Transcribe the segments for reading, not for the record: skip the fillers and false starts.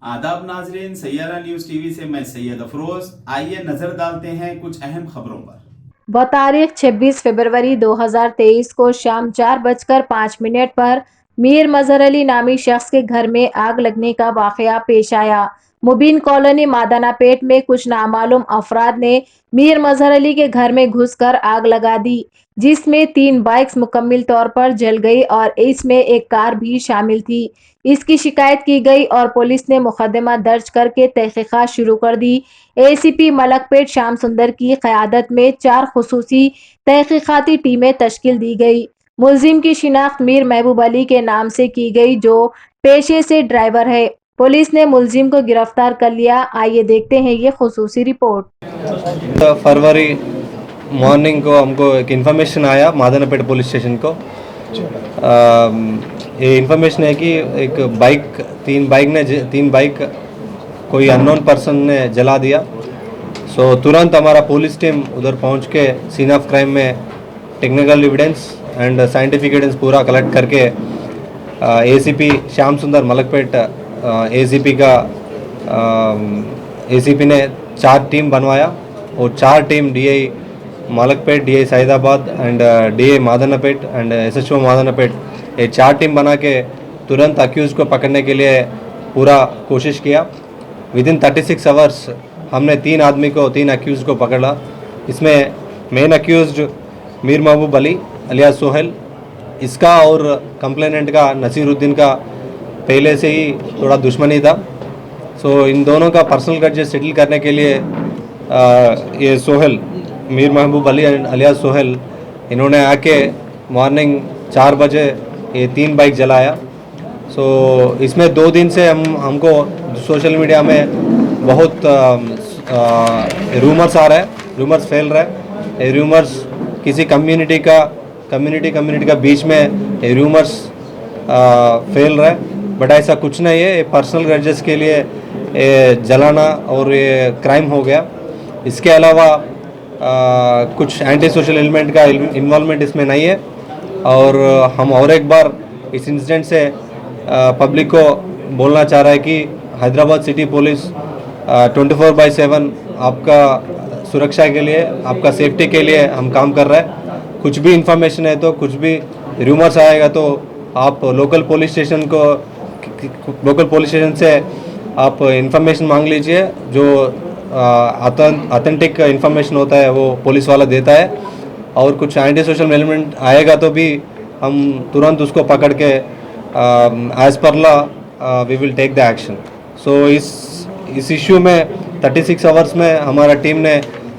आदाब नाजरीन, Saiyaara news TV से मैं सैयद अफरोज। आइए नजर डालते हैं कुछ अहम खबरों पर। तारीख 26 फरवरी 2023 को शाम 4:05 पर मीर मजहर अली नामी शख्स के घर में आग लगने का वाकया पेश आया। मुबीन कॉलोनी मादानापेट में कुछ नामालूम अफराद ने मीर मजहर अली के घर में घुसकर आग लगा दी, जिसमें 3 बाइक्स मुकम्मल तौर पर जल गई और इसमें एक कार भी शामिल थी। इसकी शिकायत की गई और पुलिस ने मुकदमा दर्ज करके तहकीकात शुरू कर दी। एसीपी मलकपेट श्याम सुंदर की क़यादत में 4 खुसूसी तहकीकाती टीमें तश्कील दी गई। मुलजिम की शिनाख्त मीर महबूब अली के नाम से की गई, जो पेशे से ड्राइवर है। पुलिस ने मुलजिम को गिरफ्तार कर लिया। आइए देखते हैं ये खुसूसी रिपोर्ट। फरवरी मॉर्निंग को हमको एक इन्फॉर्मेशन आया मादनापेट पुलिस स्टेशन को। ये इन्फॉर्मेशन है कि एक तीन बाइक कोई अननोन पर्सन ने जला दिया। सो तुरंत हमारा पुलिस टीम उधर पहुंच के सीन ऑफ क्राइम में technical evidence and scientific evidence पूरा कलेक्ट करके एसीपी श्याम सुंदर मलकपेट एसीपी ने 4 टीम बनवाया और 4 team DI Malakpet, DI Saidabad and DI Madannapet and SHO Madannapet, ये 4 टीम बना के तुरंत अक्यूज़ को पकड़ने के लिए पूरा कोशिश किया। विदिन 36 आवर्स हमने 3 अक्यूज़ को पकड़ा। इसमें मेन अक्यूज़ मीर महबूब अली अलियास सोहेल, इसका और कंप्लेनेंट का नसीरुद्दीन का पहले से ही थोड़ा दुश्मनी था। सो इन दोनों का पर्सनल ग्रजेस सेटल करने के लिए ये सोहेल, मीर महबूब अली अलियास सोहेल, इन्होंने आके मॉर्निंग 4 बजे ये 3 बाइक जलाया। सो इसमें 2 दिन से हमको सोशल मीडिया में बहुत रूमर्स आ रहा है, रूमर्स फैल रहा है। ये रूमर्स किसी कम्युनिटी का बीच में ये रूमर्स फैल रहा है, बट ऐसा कुछ नहीं है। ये पर्सनल ग्रजेस के लिए ये जलाना और ये क्राइम हो गया। इसके अलावा कुछ एंटी सोशल एलिमेंट का इन्वॉल्वमेंट इसमें नहीं है। और हम और एक बार इस इंसिडेंट से पब्लिक को बोलना चाह रहा है कि हैदराबाद सिटी पुलिस 24/7 आपका सुरक्षा के लिए, आपका सेफ्टी के लिए हम काम कर रहे हैं। कुछ भी इंफॉर्मेशन है तो, कुछ भी रूमर्स आएगा तो आप लोकल पुलिस स्टेशन से आप इंफॉर्मेशन मांग लीजिए। जो ऑथेंटिक इंफॉर्मेशन होता है वो पुलिस वाला देता है। और कुछ एंटी सोशल एलिमेंट आएगा तो भी हम तुरंत उसको पकड़ के as per law we will take the action. So इस इश्यू में 36 आवर्स में हमारा टीम ने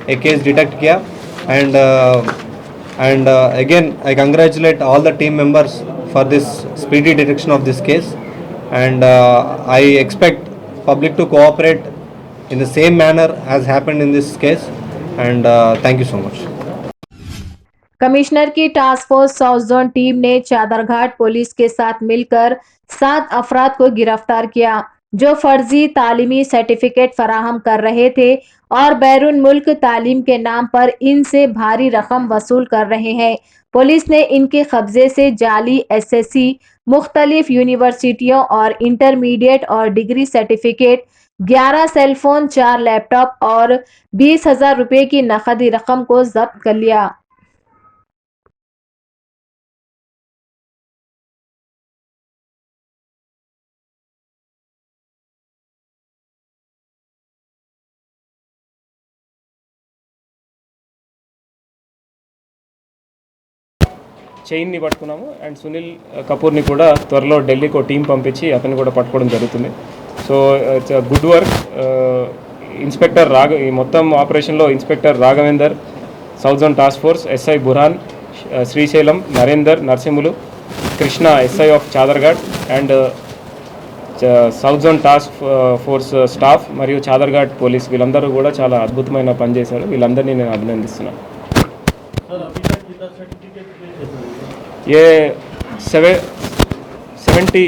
एक केस डिटेक्ट किया। And again I congratulate all the team members for this speedy detection of this case, and I expect public to cooperate in the same manner as happened in this case, and thank you so much. Commissioner की task force south zone team ने Chaderghat police के साथ मिलकर 7 अफराद को गिरफ्तार किया, जो फर्जी तालीमी सर्टिफिकेट फराहम कर रहे थे और बैरून मुल्क तालीम के नाम पर इनसे भारी रकम वसूल कर रहे हैं। पुलिस ने इनके कब्जे से जाली एसएससी, मुख्तलिफ यूनिवर्सिटियों और इंटरमीडिएट और डिग्री सर्टिफिकेट, 11 सेलफोन, 4 लैपटॉप और 20,000 रुपये की नकदी रकम को जब्त कर लिया। చైన్ని పట్టుకున్నాము అండ్ సునీల్ కపూర్ని కూడా త్వరలో ఢిల్లీకి టీం పంపించి అతన్ని కూడా పట్టుకోవడం జరుగుతుంది. So it's good work. Inspector ఈ మొత్తం ఆపరేషన్లో inspector Raghavender, south zone task force SI Burhan, Srisailam, Narender, Narasimhulu, Krishna SI of Chaderghat and south zone task force staff మరియు చాదర్ఘాట్ పోలీస్ వీళ్ళందరూ కూడా చాలా అద్భుతమైన పని చేశారు. వీళ్ళందరినీ నేను అభినందిస్తున్నాను. ये 70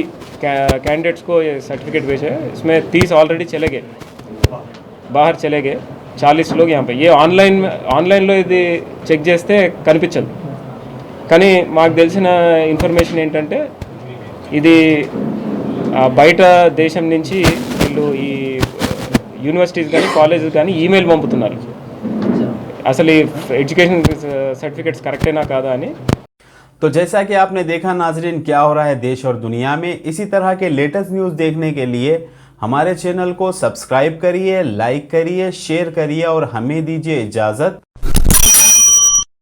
कैंडिडेट्स को ये सर्टिफिकेट भेजे हैं. इसमें 30 ऑलरेडी चले गए, बाहर चले गए. 40 लोग यहाँ पे. ये ఆన్లైన్లో ఇది చెక్ చేస్తే కనిపించదు. కానీ మాకు తెలిసిన ఇన్ఫర్మేషన్ ఏంటంటే ఇది బయట దేశం నుంచి వీళ్ళు ఈ యూనివర్సిటీస్ కానీ కాలేజెస్ కానీ ఈమెయిల్ పంపుతున్నారు అసలు ఈ ఎడ్యుకేషన్ సర్టిఫికేట్స్ కరెక్టేనా కాదా అని. तो जैसा कि आपने देखा नाजरीन क्या हो रहा है देश और दुनिया में, इसी तरह के लेटेस्ट न्यूज़ देखने के लिए हमारे चैनल को सब्सक्राइब करिए, लाइक करिए, शेयर करिए और हमें दीजिए इजाज़त।